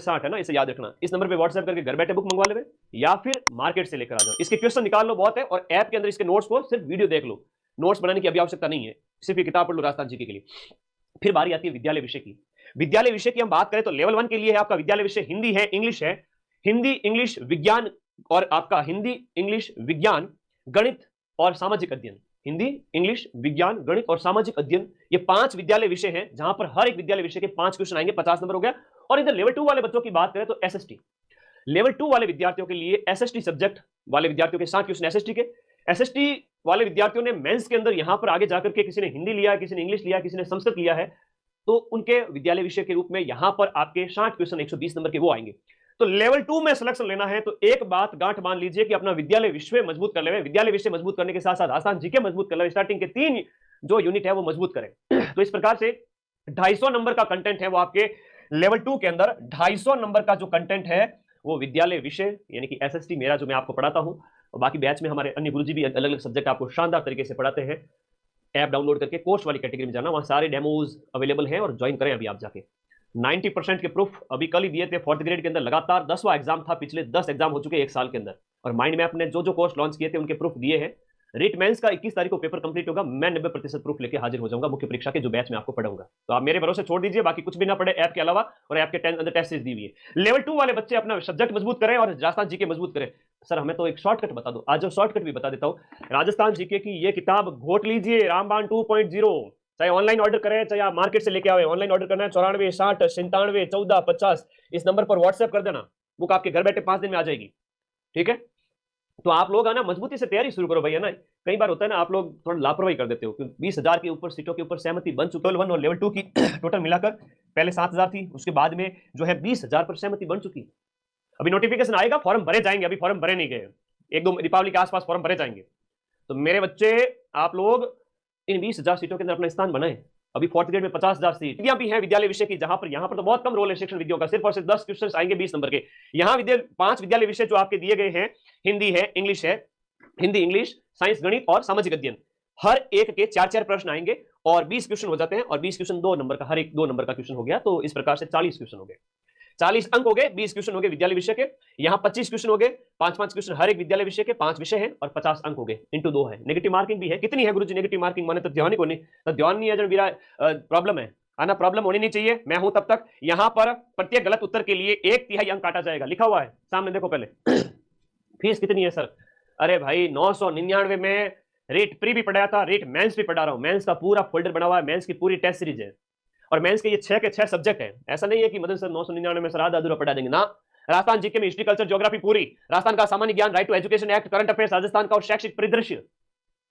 60 है ना, इसे याद रखना। इस नंबर पे व्हाट्सएप करके घर बैठे बुक मंगवा लेवे या फिर मार्केट से लेकर आ जाओ। इसके क्वेश्चन निकाल लो, बहुत है, और ऐप के अंदर इसके नोट्स को सिर्फ वीडियो देख लो, नोट्स बनाने की अभी आवश्यकता नहीं है, सिर्फ ये किताब पढ़ लो राजस्थान जीके के लिए। फिर बारी आती है विद्यालय विषय की। विद्यालय विषय की हम बात करें तो लेवल 1 के लिए है आपका विद्यालय विषय हिंदी है, इंग्लिश है, हिंदी इंग्लिश विज्ञान, और आपका हिंदी इंग्लिश विज्ञान गणित और सामाजिक अध्ययन। हिंदी इंग्लिश विज्ञान गणित और सामाजिक अध्ययन, ये 5 विद्यालय विषय हैं जहां पर हर एक विद्यालय विषय के 5 क्वेश्चन आएंगे, 50 नंबर हो गया। और इधर लेवल 2 वाले बच्चों की बात करें तो एसएसटी, लेवल 2 वाले विद्यार्थियों के लिए एसएसटी सब्जेक्ट वाले विद्यार्थियों के 60 क्वेश्चन एसएसटी के। एसएसटी वाले विद्यार्थियों ने मेंस के अंदर यहां पर आगे जाकर के किसी ने हिंदी लिया है, किसी ने इंग्लिश लिया है, किसी ने संस्कृत लिया है, तो उनके विद्यालय विषय के रूप में यहां पर आपके 60 क्वेश्चन 120 नंबर के वो आएंगे। तो लेवल 2 में सिलेक्शन लेना है तो एक बात गांठ मान लीजिए कि अपना विद्यालय विषय मजबूत कर ले। विद्यालय विषय मजबूत करने के साथ साथ आसान जीके मजबूत कर ले, स्टार्टिंग के 3 जो यूनिट है वो मजबूत करें। तो इस प्रकार से 250 नंबर का कंटेंट है वो आपके लेवल 2 के अंदर 250 नंबर का जो कंटेंट है वो विद्यालय विषय यानी कि एसएसटी मेरा जो मैं आपको पढ़ाता हूं, और बाकी बैच में हमारे अन्य गुरुजी भी अलग अलग सब्जेक्ट आपको शानदार तरीके से पढ़ाते हैं। ऐप डाउनलोड करके कोर्स वाली कैटेगरी में जाना, वहां सारे डेमोज अवेलेबल हैं और ज्वाइन करें अभी आप जाके। 90% के प्रूफ अभी कल ही दिए थे 4th ग्रेड के अंदर, लगातार 10वां एग्जाम था, पिछले 10 एग्जाम हो चुके 1 साल के अंदर, और माइंड मैप ने जो जो कोर्स लॉन्च किए थे उनके प्रूफ दिए हैं। रिट मेंस का 21 तारीख को पेपर कंप्लीट होगा, मैं 90% प्रूफ लेके हाजिर हो जाऊंगा मुख्य परीक्षा के जो बैच में आपको पढ़ाऊंगा। तो आप मेरे भरोसे छोड़ दीजिए, बाकी कुछ भी ना पढ़े ऐप के अलावा, और ऐप के अंदर टेस्ट सीरीज दी हुई है। लेवल 2 वाले बच्चे अपना सब्जेक्ट मजबूत करें और राजस्थान जीके मजबूत करें। सर हमें तो एक शॉर्टकट बता दो, आज शॉर्टकट भी बता देता हूं। राजस्थान जीके की ये किताब घोट लीजिए, रामबाण 2.0, चाहे ऑनलाइन ऑर्डर करें चाहे आप मार्केट से लेके आए। ऑनलाइन ऑर्डर करना है 94 60 97 14 50, इस नंबर पर व्हाट्सएप कर देना, बुक आपके घर बैठे 5 दिन में आ जाएगी, ठीक है। तो आप लोग आना मजबूती से तैयारी शुरू करो भैया ना। कई बार होता है ना आप लोग थोड़ा लापरवाही कर देते हो, 20,000 के ऊपर सीटों के ऊपर सहमति बन चुकी है। लेवल 1 और लेवल 2 की टोटल मिलाकर पहले 7,000 थी, उसके बाद में जो है 20,000 पर सहमति बन चुकी। अभी नोटिफिकेशन आएगा, फॉर्म भरे जाएंगे, अभी फॉर्म भरे नहीं गए, 1-2 दीपावली के आसपास फॉर्म भरे जाएंगे। तो मेरे बच्चे आप लोग इन 20,000 सीटों के अंदर अपना स्थान बनाए। अभी 4th ग्रेड में 50,000 सीट भी है विद्यालय विषय की, जहां पर यहां पर तो बहुत कम रोल है शिक्षण विद्याओं का, सिर्फ और सिर्फ 10 क्वेश्चन आएंगे 20 नंबर के। यहां 5 विद्यालय विषय जो आपके दिए गए हैं, हिंदी है, इंग्लिश है, हिंदी इंग्लिश साइंस गणित और सामाजिक अध्ययन, हर एक के 4-4 प्रश्न आएंगे और 20 क्वेश्चन हो जाते हैं, और 20 क्वेश्चन 2 नंबर का, हर एक 2 नंबर का क्वेश्चन हो गया, तो इस प्रकार से 40 क्वेश्चन हो गए, 40 अंक हो गए, 20 क्वेश्चन हो गए विद्यालय विषय के। यहाँ 25 क्वेश्चन हो गए, 5-5 क्वेश्चन हर एक विद्यालय विषय के, 5 विषय हैं और 50 अंक हो गए, इंटू 2 है। नेगेटिव मार्किंग भी है, कितनी है गुरुजी नेगेटिव मार्किंग, माने तो ध्यान ही को नहीं, तो ध्यान नहीं है जब मेरा प्रॉब्लम है आना, प्रॉब्लम होनी नहीं चाहिए, मैं हूं तब तक। यहां पर प्रत्येक गलत उत्तर के लिए 1/3 अंक काटा जाएगा, लिखा हुआ है सामने देखो पहले। फीस कितनी है सर? अरे भाई 999 में रेट प्री भी पढ़ाया था, रेट मेंस भी पढ़ा रहा हूं, मेंस का पूरा फोल्डर बना हुआ है, मेंस की पूरी टेस्ट सीरीज है, और मेंस के ये 6 के 6 सब्जेक्ट है। ऐसा नहीं है कि मदन सर 999 में सर आधा अधूरा पढ़ा देंगे ना। राजस्थान जीके में हिस्ट्री कल्चर ज्योग्राफी पूरी, राजस्थान का सामान्य ज्ञान, right to education act, current affairs Rajasthan का और शैक्षिक परिदृश्य।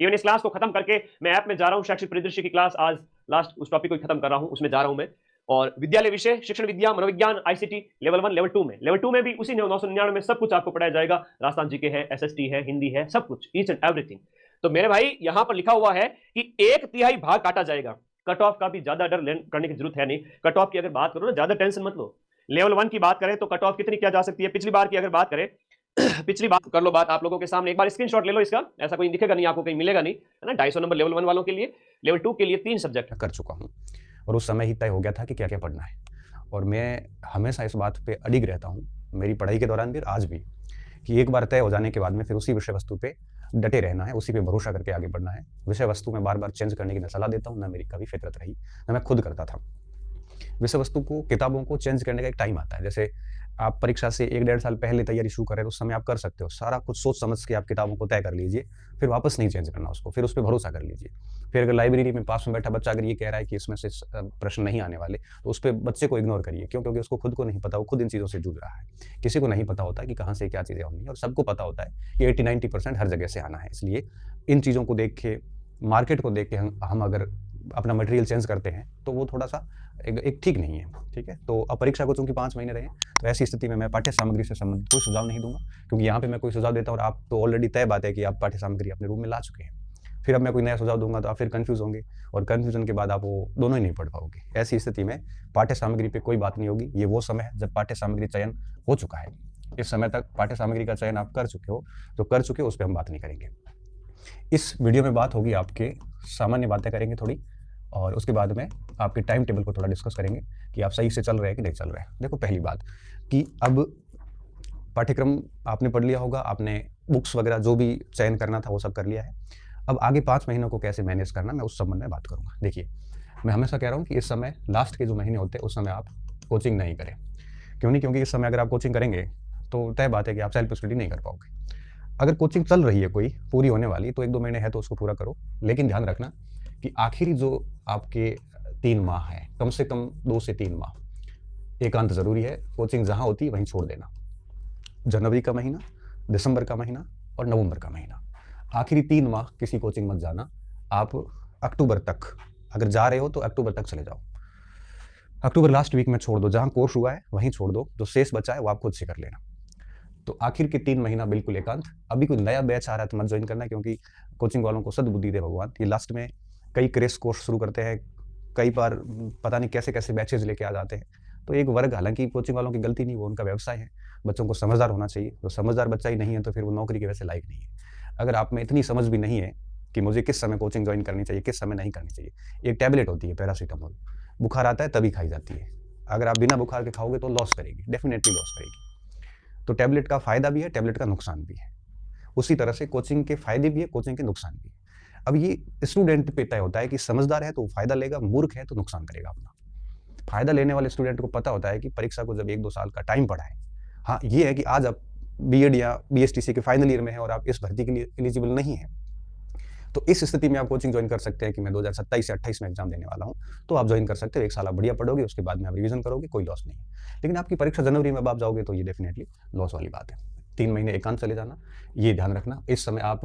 इवन इस क्लास को खत्म करके मैं ऐप में जा रहा हूं, शैक्षिक परिदृश्य की क्लास आज लास्ट उस टॉपिक को खत्म कर रहा हूं, उसमें जा रहा हूं मैं। और विद्यालय विषय शिक्षण विद्या मनोविज्ञान आईसीटी लेवल 1 लेवल 2 में, लेवल 2 में भी उसी 999 में सब कुछ आपको पढ़ाया जाएगा। राजस्थान जीके है, एसएसटी है, हिंदी है, सब कुछ, ईच एंड एवरीथिंग। तो मेरे भाई यहां पर लिखा हुआ है कि 1/3 भाग काटा जाएगा। कट ऑफ का भी ज्यादा डर करने की जरूरत है नहीं। कट ऑफ की अगर बात करो ना, ज्यादा टेंशन मत लो। लेवल 1 की बात करें तो कट ऑफ कितनी क्या जा सकती है, पिछली बार की अगर बात करें पिछली बार कर लो बात आप लोगों के सामने, एक बार स्क्रीनशॉट ले लो इसका, ऐसा कोई दिखेगा नहीं आपको, कहीं मिलेगा नहीं, है ना। 250 नंबर लेवल 1 वालों के लिए, लेवल 2 के लिए 3 सब्जेक्ट कर चुका हूँ, और उस समय ही तय हो गया था कि क्या क्या पढ़ना है। और मैं हमेशा इस बात पे अडिग रहता हूँ, मेरी पढ़ाई के दौरान भी, आज भी, कि एक बार तय हो जाने के बाद में फिर उसी विषय वस्तु पे डटे रहना है, उसी पे भरोसा करके आगे बढ़ना है। विषय वस्तु में बार बार चेंज करने की न सलाह देता हूँ, ना मेरी कभी फितरत रही, ना मैं खुद करता था। विषय वस्तु को, किताबों को चेंज करने का एक टाइम आता है। जैसे आप परीक्षा से 1-1.5 साल पहले तैयारी शुरू करें तो उस समय आप कर सकते हो, सारा कुछ सोच समझ के आप किताबों को तय कर लीजिए, फिर वापस नहीं चेंज करना उसको, फिर उस पर भरोसा कर लीजिए। फिर अगर लाइब्रेरी में पास में बैठा बच्चा अगर ये कह रहा है कि इसमें से प्रश्न नहीं आने वाले, तो उस पर बच्चे को इग्नोर करिए। क्यों? क्योंकि उसको खुद को नहीं पता, वो खुद इन चीज़ों से जूझ रहा है। किसी को नहीं पता होता कि कहाँ से क्या चीज़ें होंगी, और सबको पता होता है कि 80-90% हर जगह से आना है। इसलिए इन चीज़ों को देख के, मार्केट को देख के हम अगर अपना मटेरियल चेंज करते हैं तो वो थोड़ा सा एक ठीक नहीं है, ठीक है। तो अब परीक्षा को चूंकि 5 महीने रहे, तो ऐसी स्थिति में मैं पाठ्य सामग्री से संबंधित कोई सुझाव नहीं दूंगा, क्योंकि यहाँ पे मैं कोई सुझाव देता हूँ और आप तो ऑलरेडी तय बात है कि आप पाठ्य सामग्री अपने रूम में ला चुके हैं। फिर अब मैं कोई नया सुझाव दूंगा तो आप फिर कंफ्यूज होंगे, और कंफ्यूजन के बाद आप वो दोनों ही नहीं पढ़ पाओगे। ऐसी स्थिति में पाठ्य सामग्री पे कोई बात नहीं होगी। ये वो समय है जब पाठ्य सामग्री चयन हो चुका है। इस समय तक पाठ्य सामग्री का चयन आप कर चुके हो, तो कर चुके हो, उस पर हम बात नहीं करेंगे। इस वीडियो में बात होगी आपके सामान्य बातें करेंगे थोड़ी, और उसके बाद में आपके टाइम टेबल को थोड़ा डिस्कस करेंगे कि आप सही से चल रहे हैं कि नहीं चल रहे हैं। देखो, पहली बात कि अब पाठ्यक्रम आपने पढ़ लिया होगा, आपने बुक्स वगैरह जो भी चयन करना था वो सब कर लिया है। अब आगे 5 महीनों को कैसे मैनेज करना, मैं उस संबंध में बात करूँगा। देखिए, मैं हमेशा कह रहा हूँ कि इस समय लास्ट के जो महीने होते हैं उस समय आप कोचिंग नहीं करें। क्यों नहीं? क्योंकि इस समय अगर आप कोचिंग करेंगे तो तय बात है कि आप सेल्फ स्टडी नहीं कर पाओगे। अगर कोचिंग चल रही है कोई पूरी होने वाली, तो 1-2 महीने है तो उसको पूरा करो, लेकिन ध्यान रखना कि आखिरी जो आपके 3 माह है, कम से कम 2 से 3 माह एकांत ज़रूरी है। कोचिंग जहाँ होती है वहीं छोड़ देना। जनवरी का महीना, दिसंबर का महीना और नवंबर का महीना, आखिरी 3 माह किसी कोचिंग मत जाना। आप अक्टूबर तक अगर जा रहे हो तो अक्टूबर तक चले जाओ। अक्टूबर लास्ट वीक में छोड़ दो, जहाँ कोर्स हुआ है वहीं छोड़ दो, जो शेष बचा है वो आप खुद से कर लेना। तो आखिर के 3 महीना बिल्कुल एकांत। अभी कोई नया बैच आ रहा है तो मत ज्वाइन करना, क्योंकि कोचिंग वालों को सद्बुद्धि दे भगवान, ये लास्ट में कई क्रैश कोर्स शुरू करते हैं, कई बार पता नहीं कैसे कैसे बैचेज लेके आ जाते हैं। तो एक वर्ग, हालांकि कोचिंग वालों की गलती नहीं, वो उनका व्यवसाय है, बच्चों को समझदार होना चाहिए। तो समझदार बच्चा ही नहीं है तो फिर वो नौकरी के वैसे लायक नहीं है। अगर आप में इतनी समझ भी नहीं है कि मुझे किस समय कोचिंग ज्वाइन करनी चाहिए, किस समय नहीं करनी चाहिए, एक टैबलेट होती है पैरासीटामोल, बुखार आता है तभी खाई जाती है। अगर आप बिना बुखार के खाओगे तो लॉस करेगी, डेफिनेटली लॉस करेगी। तो टैबलेट का फायदा भी है, टैबलेट का नुकसान भी है। उसी तरह से कोचिंग के फायदे भी है, कोचिंग के नुकसान भी है। अब ये स्टूडेंट पे तय होता है कि समझदार है तो फायदा लेगा, मूर्ख है तो नुकसान करेगा अपना। फायदा लेने वाले स्टूडेंट को पता होता है कि परीक्षा को जब 1-2 साल का टाइम पड़ा है, हाँ ये है कि आज आप बीएड या बीएसटीसी के फाइनल ईयर में है और आप इस भर्ती के लिए एलिजिबल नहीं है, तो इस स्थिति में आप कोचिंग ज्वाइन कर सकते हैं कि मैं 2027 या 28 में एग्जाम देने वाला हूँ, तो आप ज्वाइन कर सकते हो। 1 साल आप बढ़िया पढ़ोगे, उसके बाद में आप रिवीजन करोगे, कोई लॉस नहीं है। लेकिन आपकी परीक्षा जनवरी में अब आप जाओगे तो ये डेफिनेटली लॉस वाली बात है। 3 महीने एकांत चले जाना, ये ध्यान रखना। इस समय आप,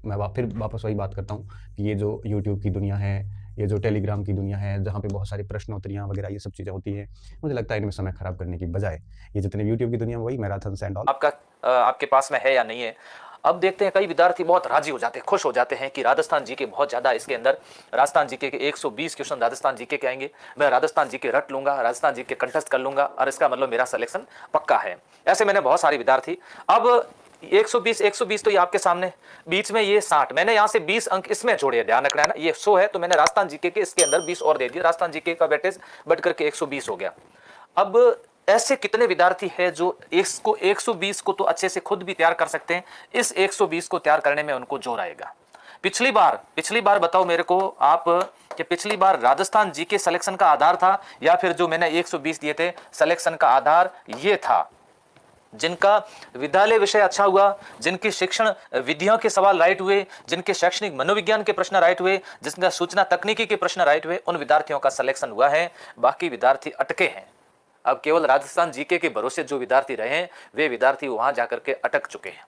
मैं फिर वापस वही बात करता हूँ कि ये जो यूट्यूब की दुनिया है, ये जो टेलीग्राम की दुनिया है, जहाँ पे बहुत सारी प्रश्नोत्तरियाँ वगैरह ये सब चीज़ें होती हैं, मुझे लगता है इनमें समय खराब करने की बजाय ये जितने यूट्यूब की दुनिया में वही मैराथन एंड ऑल आपका आपके पास में है या नहीं है। अब देखते हैं, कई विद्यार्थी बहुत राजी हो जाते हैं, खुश हो जाते हैं कि राजस्थान जीके बहुत ज़्यादा इसके अंदर, राजस्थान जीके के 120 क्वेश्चन राजस्थान जीके के आएंगे, मैं राजस्थान जीके रट लूंगा, राजस्थान जीके कंटेस्ट कर लूंगा और इसका मतलब मेरा सिलेक्शन पक्का है। ऐसे मैंने बहुत सारे विद्यार्थी, अब 120 तो ये आपके सामने, बीच में ये 60, मैंने यहाँ से 20 अंक इसमें जोड़े, ध्यान रखना है ना, ये 100 है तो मैंने राजस्थान जीके के इसके अंदर 20 और दे दिए, राजस्थान जीके का वेटेज बढ़ करके 120 हो गया। अब ऐसे कितने विद्यार्थी हैं जो इसको 120 को तो अच्छे से खुद भी तैयार कर सकते हैं, इस 120 को तैयार करने में उनको जोर आएगा। पिछली बार बताओ मेरे को आप कि पिछली बार राजस्थान जीके सिलेक्शन का आधार था या फिर जो मैंने 120 दिए थे सिलेक्शन का आधार ये था, जिनका विद्यालय विषय अच्छा हुआ, जिनकी शिक्षण विधियों के सवाल राइट हुए, जिनके शैक्षणिक मनोविज्ञान के प्रश्न राइट हुए, जिनका सूचना तकनीकी के प्रश्न राइट हुए, उन विद्यार्थियों का सिलेक्शन हुआ है। बाकी विद्यार्थी अटके हैं। अब केवल राजस्थान जीके के भरोसे जो विद्यार्थी रहे हैं वे विद्यार्थी वहां जाकर के अटक चुके हैं।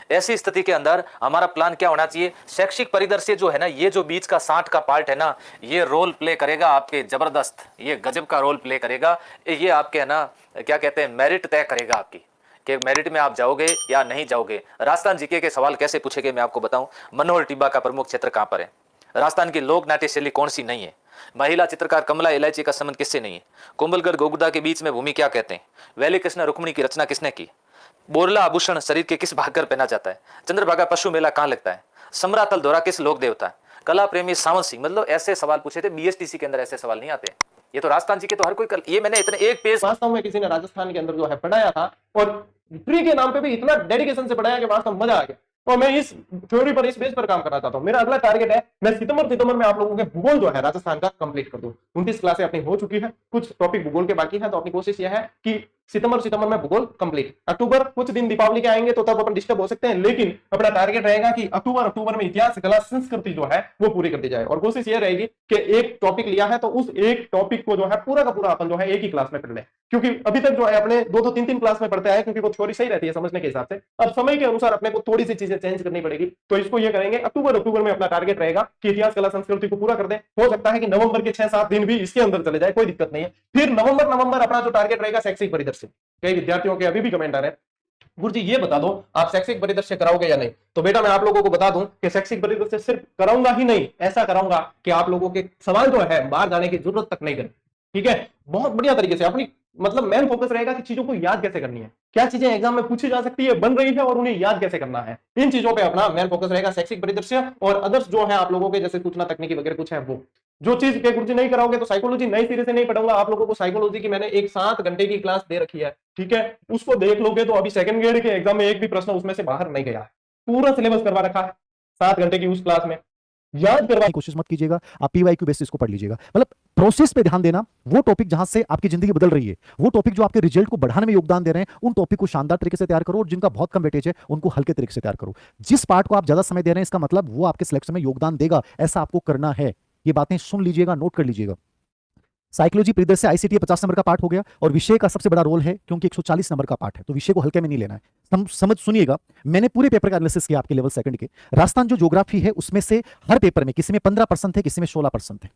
ऐसी स्थिति के अंदर हमारा प्लान क्या होना चाहिए, शैक्षिक परिदृश्य जो है ना, ये जो बीच का 60 का पार्ट है ना, ये रोल प्ले करेगा आपके जबरदस्त, ये गजब का रोल प्ले करेगा। ये आपके है ना क्या कहते हैं, मेरिट तय करेगा आपकी कि मेरिट में आप जाओगे या नहीं जाओगे। राजस्थान जीके के सवाल कैसे पूछेंगे मैं आपको बताऊं। मनोहर टिब्बा का प्रमुख क्षेत्र कहां पर है, राजस्थान की लोक नाट्य शैली कौन सी नहीं है, महिला चित्रकार कमला इलायची का संबंध किससे नहीं है, कुंभलगढ़ गोगुदा के बीच में भूमि क्या कहते हैं, वैली कृष्ण रुक्मिणी की रचना किसने की, बोरला आभूषण शरीर के किस भाग पर पहना जाता है, चंद्रभागा पशु मेला कहां लगता है, समरातल दौरा किस लोक देवता है, कला प्रेमी सावंत सिंह। मतलब ऐसे सवाल पूछे थे, बीएसटीसी के अंदर ऐसे सवाल नहीं आते। ये तो राजस्थान जी के तो हर कोई ये मैंने इतने एक पेज वास्तव में किसी ने राजस्थान के अंदर जो है पढ़ाया था और फ्री के नाम पे भी इतना डेडिकेशन से पढ़ाया कि वास्तव में मजा आ गया। तो मैं इस थ्योरी पर, इस बेस पर काम करना चाहता हूं। मेरा अगला टारगेट है, मैं सितंबर में आप लोगों के भूगोल जो है राजस्थान का कंप्लीट कर दूं। 29 क्लासें अपनी हो चुकी है, कुछ टॉपिक भूगोल के बाकी है, तो अपनी कोशिश यह है कि सितंबर में भूगोल कंप्लीट। अक्टूबर कुछ दिन दीपावली के आएंगे तो तब अपन डिस्टर्ब हो सकते हैं, लेकिन अपना टारगेट रहेगा कि अक्टूबर में इतिहास, कला, संस्कृति जो है वो पूरी कर दी जाए। और कोशिश यह रहेगी कि एक टॉपिक लिया है तो उस एक टॉपिक को जो है पूरा का पूरा अपन जो है एक ही क्लास में पढ़ लें, क्योंकि अभी तक जो है अपने 2-2, 3-3 क्लास में पढ़ते हैं, क्योंकि वो थ्योरी सही रहती है समझने के हिसाब से। अब समय के अनुसार अपने को थोड़ी सी चीजें चेंज करनी पड़ेगी, तो इसको ये करेंगे। अक्टूबर में अपना टारगेट रहेगा कि इतिहास, कला, संस्कृति को पूरा कर दें। हो सकता है कि नवंबर के 6-7 दिन भी इसके अंदर चले जाए, कोई दिक्कत नहीं है। फिर नवंबर अपना जो टारगेट रहेगा शैक्षिक परिदृश्य। कई विद्यार्थियों के अभी भी कमेंट आ रहे हैं, गुरुजी ये बता दो आप शैक्षिक परिदृश्य कराओगे या नहीं। तो बेटा मैं आप लोगों को बता दूं कि शैक्षिक परिदृश्य सिर्फ कराऊंगा ही नहीं, ऐसा कराऊंगा कि आप लोगों के सवाल जो है बाहर जाने की जरूरत तक नहीं करें। ठीक है, बहुत बढ़िया तरीके से अपनी, मतलब मेन फोकस रहेगा कि चीजों को याद कैसे करनी है। क्या चीजें एग्जाम में पूछी जा सकती है, बन रही है, और उन्हें याद कैसे करना है। इन चीजों पे अपना मेन फोकस रहेगा। शैक्षिक परिदृश्य और अदर्स जो है आप लोगों के जैसे सूचना तकनीकी वगैरह कुछ है, वो जो चीज के गुरुजी नहीं कराओगे तो साइकोलॉजी नई सिरे से नहीं पढ़ाऊंगा आप लोगों को। साइकोलॉजी की मैंने एक 7 घंटे की क्लास दे रखी है, ठीक है, उसको देख लोगे तो अभी सेकंड ग्रेड के एग्जाम में एक भी प्रश्न उसमें से बाहर नहीं गया है। पूरा सिलेबस करवा रखा है 7 घंटे की उस क्लास में, याद करवा की कोशिश मत कीजिएगा, आप पीवाईक्यू बेसिस को पढ़ लीजिएगा। मतलब प्रोसेस पे ध्यान देना, वो टॉपिक जहां से आपकी जिंदगी बदल रही है, वो टॉपिक जो आपके रिजल्ट को बढ़ाने में योगदान दे रहे हैं, उन टॉपिक को शानदार तरीके से तैयार करो, और जिनका बहुत कम वेटेज है उनको हल्के तरीके से तैयार करो। जिस पार्ट को आप ज्यादा समय दे रहे हैं, इसका मतलब वो आपके सिलेक्शन में योगदान देगा, ऐसा आपको करना है। ये बातें सुन लीजिएगा, नोट कर लीजिएगा। साइकोलॉजी परिदृश्य से आईसीटी 50 नंबर का पार्ट हो गया, और विषय का सबसे बड़ा रोल है क्योंकि 140 नंबर का पार्ट है, तो विषय को हल्के में नहीं लेना है। समझ सुनिएगा, मैंने पूरे पेपर का एनालिसिस किया आपके लेवल सेकंड के। राजस्थान जो ज्योग्राफी है उसमें से हर पेपर में किसी में 15% है, किसी में 16% है,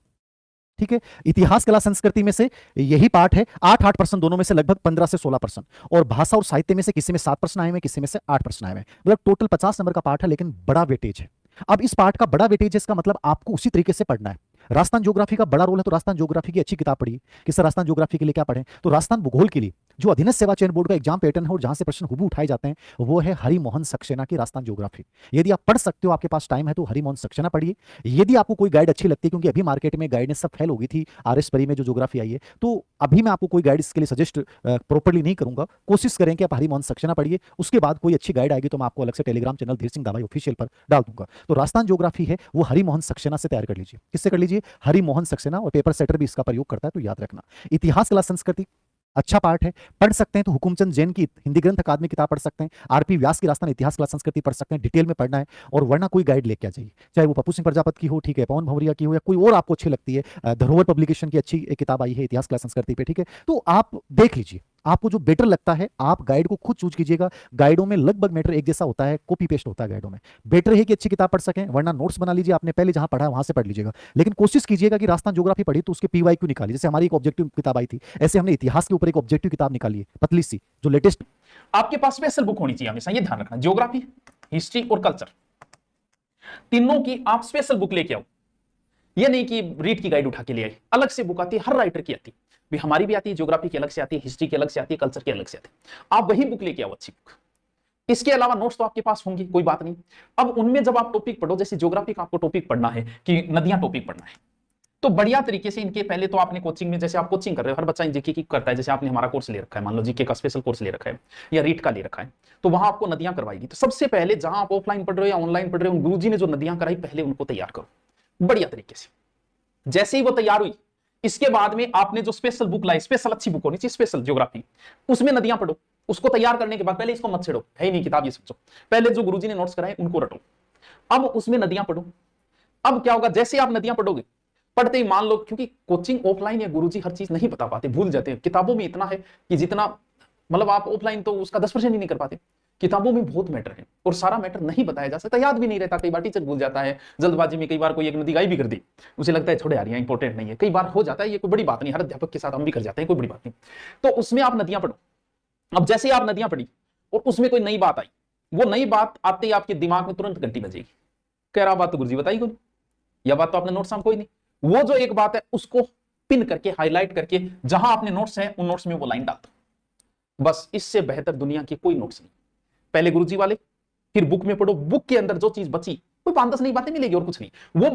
ठीक है। इतिहास कला संस्कृति में से यही पार्ट है, 8% दोनों में से लगभग 15 से 16%, और भाषा और साहित्य में से किसी में 7 प्रश्न आए हुए, किसी में से 8 प्रश्न आए हुए, मतलब टोटल 50 नंबर का पार्ट है, लेकिन बड़ा वेटेज है। अब इस पार्ट का बड़ा वेटेज है, इसका मतलब आपको उसी तरीके से पढ़ना है। राजस्थान ज्योग्राफी का बड़ा रोल है, तो राजस्थान ज्योग्राफी की अच्छी किताब पढ़िए कि सर राजस्थान ज्योग्राफी के लिए क्या पढ़ें। तो राजस्थान भूगोल के लिए जो अधीनस्थ सेवा चयन बोर्ड का एग्जाम पैटर्न है और जहां से प्रश्न हुबहू उठाए जाते हैं, वो है हरिमोहन सक्सेना की राजस्थान ज्योग्राफी। यदि आप पढ़ सकते हो, आपके पास टाइम है, तो हरिमोहन सक्सेना पढ़िए। यदि आपको कोई गाइड अच्छी लगती है, क्योंकि अभी मार्केट में गाइडेंस सब फेल हो गई थी, आरएस परी में जो ज्योग्राफी आई है, तो अभी मैं आपको कोई गाइड इसके लिए सजेस्ट प्रॉपर्ली नहीं करूंगा। कोशिश करें कि आप हरिमोहन सक्सेना पढ़िए, उसके बाद कोई अच्छी गाइड आएगी तो मैं आपको अलग से टेलीग्राम चैनल धीर सिंह दाभाई ऑफिशियल पर डाल दूंगा। तो राजस्थान ज्योग्राफी है वो हरिमोहन सक्सेना से तैयार कर लीजिए। किससे कर लीजिए? हरिमोहन सक्सेना, और पेपर सेटर भी इसका प्रयोग करता है, तो याद रखना। इतिहास कला संस्कृति अच्छा पार्ट है, पढ़ सकते हैं तो हुकुमचंद जैन की हिंदी ग्रंथ अकादमी किताब पढ़ सकते हैं, आरपी व्यास की राजस्थान इतिहास कला संस्कृति पढ़ सकते हैं, डिटेल में पढ़ना है, और वरना कोई गाइड लेके आ जाइए, चाहे वो पप्पू सिंह प्रजापत की हो, ठीक है, पवन भंवरिया की हो, या कोई और आपको अच्छी लगती है। धरोहर पब्लिकेशन की अच्छी एक किताब आई है इतिहास कला संस्कृति पे, ठीक है, तो आप देख लीजिए, आपको जो बेटर लगता है आप गाइड को खुद चूज कीजिएगा। गाइडों में लगभग मैटर एक जैसा होता है, कॉपी पेस्ट होता है गाइडों में। बेटर है कि अच्छी किताब पढ़ सकें, वरना नोट्स बना लीजिए, आपने पहले जहां पढ़ा है वहां से पढ़ लीजिएगा, लेकिन कोशिश कीजिएगा कि राजस्थान ज्योग्राफी पढ़ी तो उसके पीवाईक्यू निकालिए। जैसे हमारी एक ऑब्जेक्टिव किताब आई थी, ऐसे हमने इतिहास के ऊपर एक ऑब्जेक्टिव किताब निकाली है, पतली सी, जो लेटेस्ट। आपके पास स्पेशल बुक होनी चाहिए हमेशा, ये ध्यान रखना। ज्योग्राफी, हिस्ट्री और कल्चर, तीनों की आप स्पेशल बुक लेके आओ। ये नहीं कि रीड की गाइड उठा के ले आई, अलग से बुक आती है, हर राइटर की आती है, भी हमारी भी आती है, ज्योग्राफी की अलग से आती है, हिस्ट्री की अलग से आती है, कल्चर की अलग से आती है। आप वही बुक लेके आओ, अच्छी बुक। इसके अलावा नोट्स तो आपके पास होंगे, कोई बात नहीं। अब उनमें जब आप टॉपिक पढ़ो, जैसे ज्योग्राफी का आपको टॉपिक पढ़ना है कि नदियां टॉपिक पढ़ना है, तो बढ़िया तरीके से इनके पहले तो आपने कोचिंग में, जैसे आप कोचिंग कर रहे हो, हर बच्चा जीके की करता है, जैसे आपने हमारा कोर्स ले रखा है, मान लो जीके का स्पेशल कोर्स ले रखा है या रीट का ले रखा है, तो वहां आपको नदियां करवाएगी। तो सबसे पहले जहां आप ऑफलाइन पढ़ रहे हो या ऑनलाइन पढ़ रहे हो, गुरुजी ने जो नदियां कराई, पहले उनको तैयार करो बढ़िया तरीके से। जैसे ही वो तैयार हुई, इसके बाद में आपने जो स्पेशल बुक लाई, स्पेशल अच्छी बुक होनी चाहिए, स्पेशल ज्योग्राफी, उसमें नदियां पढ़ो। उसको तैयार करने के बाद पहले इसको मत छेड़ो, है ही नहीं किताब, ये सोचो, पहले जो गुरुजी ने नोट्स कराए उनको रटो, अब उसमें नदियां पढ़ो। अब क्या होगा, जैसे आप नदियां पढ़ोगे, पढ़ते ही मान लो, क्योंकि कोचिंग ऑफलाइन या गुरुजी हर चीज नहीं बता पाते, भूल जाते हैं। किताबों में इतना है कि जितना मतलब आप ऑफलाइन तो उसका 10% ही नहीं कर पाते, किताबों में बहुत मैटर है, और सारा मैटर नहीं बताया जा सकता, याद भी नहीं रहता, कई बार टीचर भूल जाता है जल्दबाजी में, कई बार कोई एक नदी गायब भी कर दी, उसे लगता है छोड़े यार ये इंपॉर्टेंट नहीं है, कई बार हो जाता है, ये कोई बड़ी बात नहीं, हर अध्यापक के साथ हम भी कर जाते हैं, कोई बड़ी बात नहीं। तो उसमें आप नदियां पढ़ो। अब जैसे आप नदियां पढ़ी और उसमें कोई नई बात आई, वो नई बात आते ही आपके दिमाग में तुरंत घंटी बजेगी, कह रहा बात तो गुरुजी बताई कोई, यह बात तो आपने नोट्स में कोई नहीं। वो जो एक बात है उसको पिन करके, हाईलाइट करके, जहां आपने नोट्स हैं उन नोट्स में वो लाइन डाल दो, बस। इससे बेहतर दुनिया की कोई नोट्स नहीं। पहले गुरुजी वाले, फिर बुक में पढ़ो, बुक के अंदर जो चीज बची, कोई 5-10 नई बातें मिलेगी और कुछ नहीं, वो